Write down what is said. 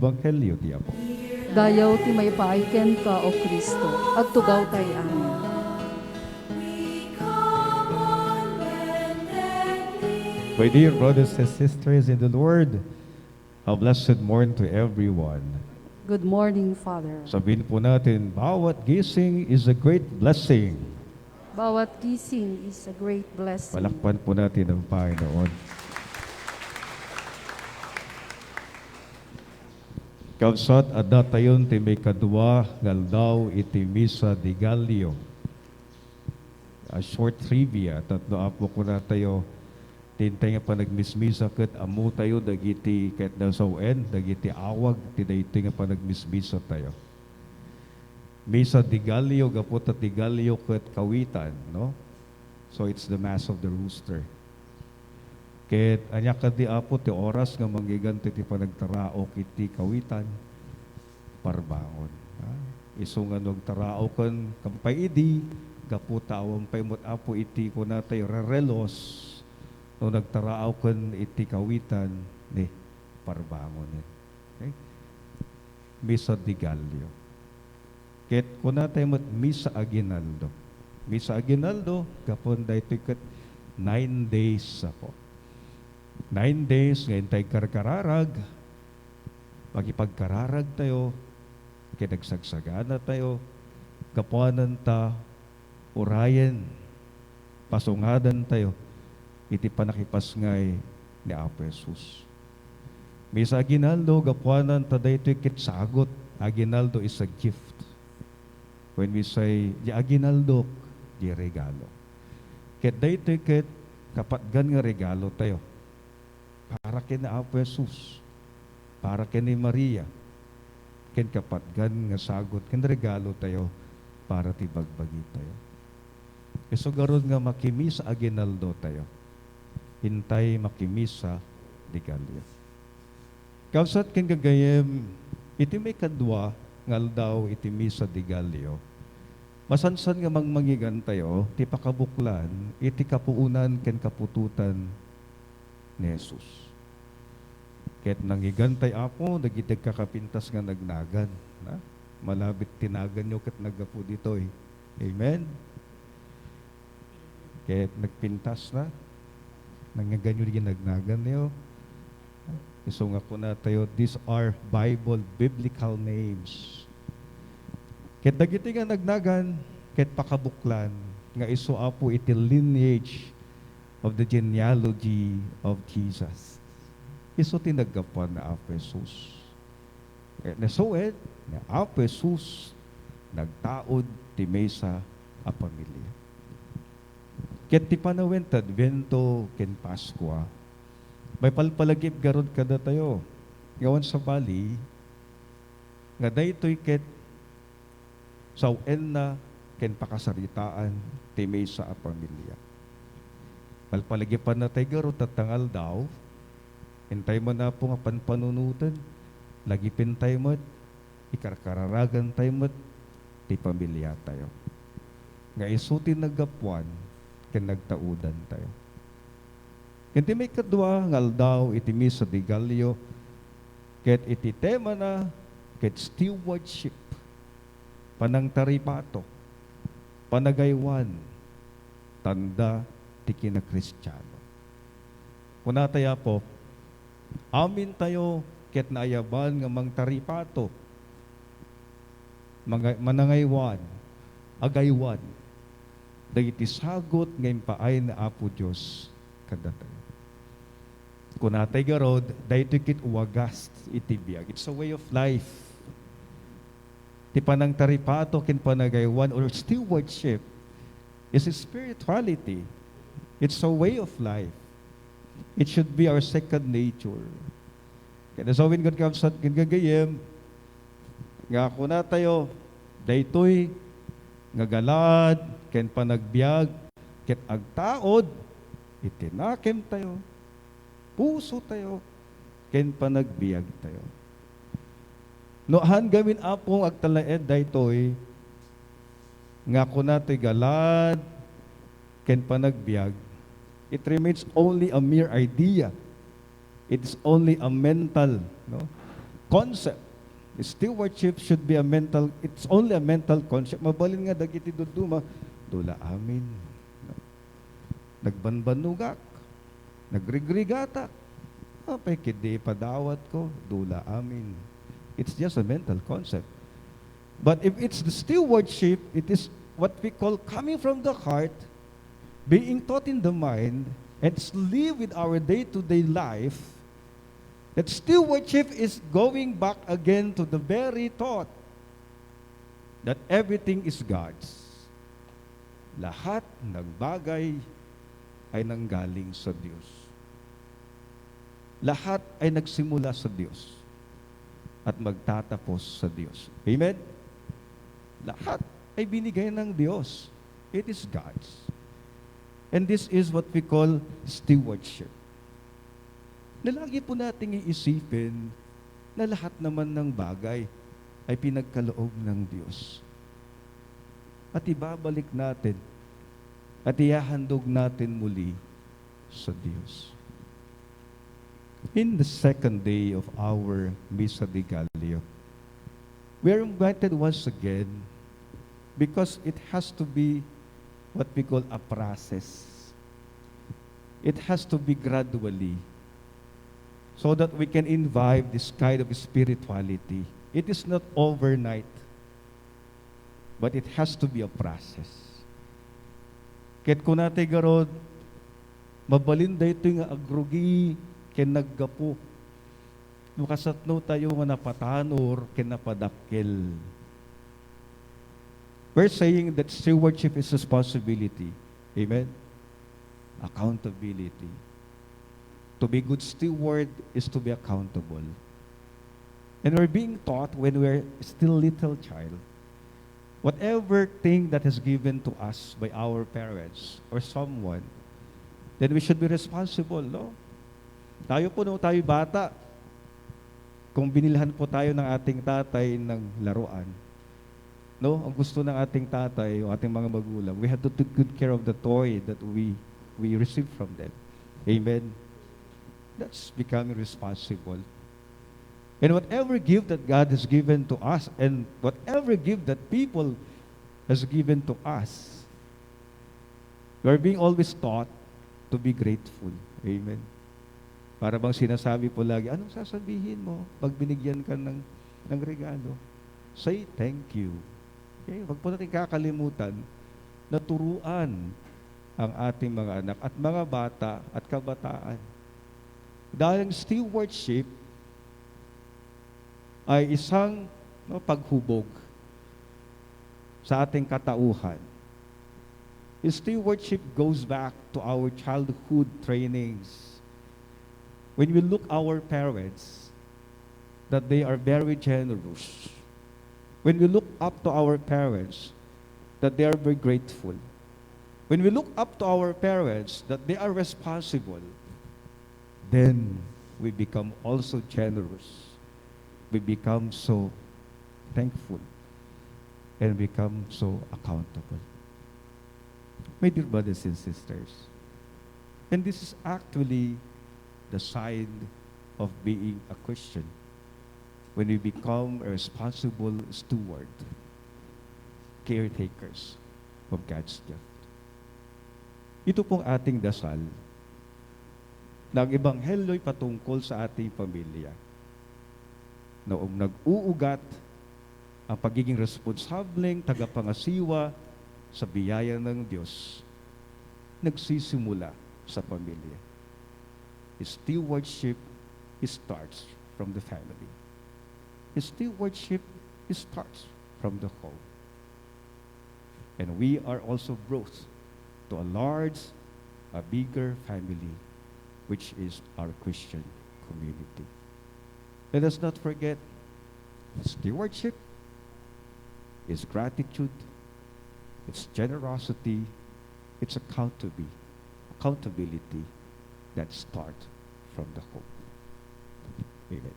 Ebanghelyo ti Apo. Dayaw ti may paaiken ka, O Kristo, at tugaw tayo amin. My dear brothers and sisters in the Lord, a blessed morning to everyone. Good morning, Father. Sabihin po natin, bawat gising is a great blessing. Bawat gising is a great blessing. Palakpan po natin ang Panginoon. Kabsat adda tayon ti may kadwa ngaldaw iti misa di Gallio. A short trivia, tatlo apo ko na tayo tintay nga pa nagmismisa ket amu tayo dagiti ket nasawen dagiti awag ti daytoy nga pa nagmismisa tayo. Misa di Gallio gapot at di Gallio ket kawitan, no? So it's the Mass of the Rooster. Ket anya kadi apo ti oras nga manggiganti ti panagtaraok iti kawitan parbangon. Isu nga nagtaraok ken kampay idi gaputa awang paymot apo iti kunatay rerelos no nagtaraok ken iti kawitan ni parbangon. Okay? Misa di Gallio. Ket kunatay met Misa Aguinaldo. Misa Aguinaldo gapon daytoy ket 9 days apo. 9 days, ngayon tayo karkararag, magipagkararag tayo, kinagsagsagana tayo, kapuanan ta, urayan, pasungadan tayo, iti panakipasngay ni Apo Jesus. Misa Aguinaldo, kapuanan ta daytoy kitsagot. Aguinaldo is a gift. When we say, di Aguinaldo, di regalo. Ket daytoy ket kapatgan nga regalo tayo. Para kay na Apo Jesus, para kay ni Maria, ken kapatgan nga sagot, ken regalo tayo, para ti bagbagi tayo. Iso garod nga makimisa Aguinaldo tayo, hintay makimisa di Gallio. Kausat ken gagayem, iti may kadwa, ngal daw iti misa di Gallio, masansan nga mangmangigan tayo, ti pakabuklan, iti kapuunan ken kapututan ni Jesus. Ket nangigantay apo, nagitag kakapintas nga nagnagan. Na? Malabit tinagan nyo ket nagapu dito eh. Amen? Ket nagpintas na, nangaganyo din nagnagan niyo. Iso nga po na tayo, these are Bible, biblical names. Ket dagiti nga nagnagan, ket pakabuklan, nga iso apo iti lineage of the genealogy of Jesus. Iso tinagapan na Apo Jesus. Nasued, na Apo Jesus nagtaod ti maysa a pamilya. Ket ti panawin Advento ken Paskwa, may palpalagip garod kada tayo. Ngawan sa bali, nga daytoy ket sawen na ken pakasaritaan ti maysa a pamilya. Palpalagipan na tayo garod tatangal daw, hintay mo na po nga panpanunutan, lagi pintay mo, ikarkararagan tayo mo, ti pamilya tayo. Nga isutin nagapuan, ken nagtaudan tayo. Iti may kadwa, ngal daw, iti misa di Gallio, ket iti tema na, ket stewardship, panangtaripato, panagaywan, tanda, ti kinakristiyano. Kuna tayo po, amin tayo ket naayaban nga mangtaripato, manangaywan, agaywan, dagiti sagot ngayon paay na Apo Diyos kada tayo. Kunatay garod, daytoy kit uwagas iti biag. It's a way of life. Ti panangtaripato ken panagaywan or stewardship is a spirituality. It's a way of life. It should be our second nature. Kaya nasawin God kamsat gagayem, nga ako na tayo, daytoy, nga galad, ken panagbiag, ket agtaod, itinakem tayo, puso tayo, ken panagbiag tayo. Nohan gamin apong agtalaed daytoy, nga ako na tayo galad, ken panagbiag, it remains only a mere idea. It's only a mental, no? concept. Stewardship should be a mental, it's only a mental concept. Mabalin nga dagiti duduma, dula amin. Nagbanbanugak, nagrigrigatak, apay kidi padawat ko, dula amin. It's just a mental concept. But if it's the stewardship, it is what we call coming from the heart, being taught in the mind, and live with our day-to-day life. That stewardship is going back again to the very thought that everything is God's. Lahat ng bagay ay nanggaling sa Diyos. Lahat ay nagsimula sa Diyos at magtatapos sa Diyos. Amen? Lahat ay binigay ng Diyos. It is God's. And this is what we call stewardship. Na lagi po nating iisipin na lahat naman ng bagay ay pinagkaloob ng Diyos. At ibabalik natin at ihahandog natin muli sa Diyos. In the second day of our Misa de Gallio, we are invited once again because it has to be what we call a process. It has to be gradually so that we can imbibe this kind of spirituality. It is not overnight, but it has to be a process. Ket kung natin garod, mabalin da ito yung agrugi, ken naggapo. Nukasatno tayo nga napatanor, ken napadakkel. We're saying that stewardship is responsibility. Amen? Accountability. To be good steward is to be accountable. And we're being taught when we're still little child, whatever thing that is given to us by our parents or someone, then we should be responsible, no? Tayo po nung tayo bata, kung binilhan po tayo ng ating tatay ng laruan, no? Ang gusto ng ating tatay o ating mga magulang, we have to take good care of the toy that we receive from them. Amen? That's becoming responsible. And whatever gift that God has given to us and whatever gift that people has given to us, we are being always taught to be grateful. Amen. Para bang sinasabi po lagi, anong sasabihin mo pag binigyan ka ng regalo? Say thank you. Okay? Wag po natin kakalimutan na turuan ang ating mga anak at mga bata at kabataan. Dahil ang stewardship ay isang paghubog sa ating katauhan. Stewardship goes back to our childhood trainings. When we look our parents, that they are very generous. When we look up to our parents, that they are very grateful. When we look up to our parents, that they are responsible, then we become also generous. We become so thankful and become so accountable. My dear brothers and sisters, and this is actually the sign of being a Christian when we become a responsible steward, caretakers of God's gift. Ito pong ating dasal na ang ebanghelyo'y patungkol sa ating pamilya. Noong nag-uugat ang pagiging responsableng tagapangasiwa sa biyaya ng Diyos, nagsisimula sa pamilya. Stewardship starts from the family. Stewardship starts from the home. And we are also brought to a large, a bigger family, which is our Christian community. Let us not forget, stewardship is gratitude, it's generosity, it's accountability that start from the home. Amen.